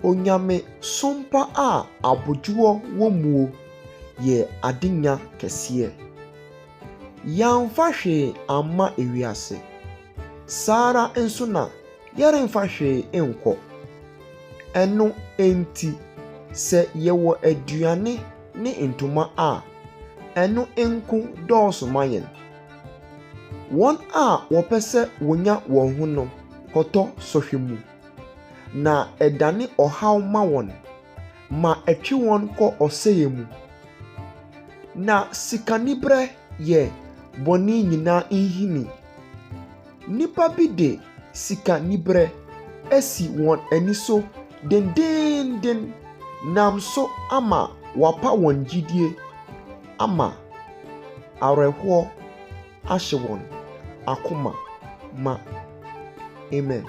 onyame sompa a abodwo wɔ muo ye adenya kɛseɛ. Yɛamfa hwee amma ewiase. Sara nso na yɛremfa hwee nkɔ. Ɛno enti sɛ yɛwɔ aduane ne ntoma a ɛno nko dɔɔso ma yɛn. Wɔn a wɔpɛ sɛ wonya wɔn ho no kɔtɔ sɔhwɛ mu, na ɛdane ɔhaw ma wɔn, ma ɛtwe wɔn kɔ ɔsɛeɛ mu. Na sikanibrɛ yɛ bɔne nyinaa nhini. Nipa bi de sikanibrɛ asi wɔn ani so dendenden nam so ama wapa wɔn gyidie, ama awerɛhoɔ ahye wɔn akoma ma. Amen.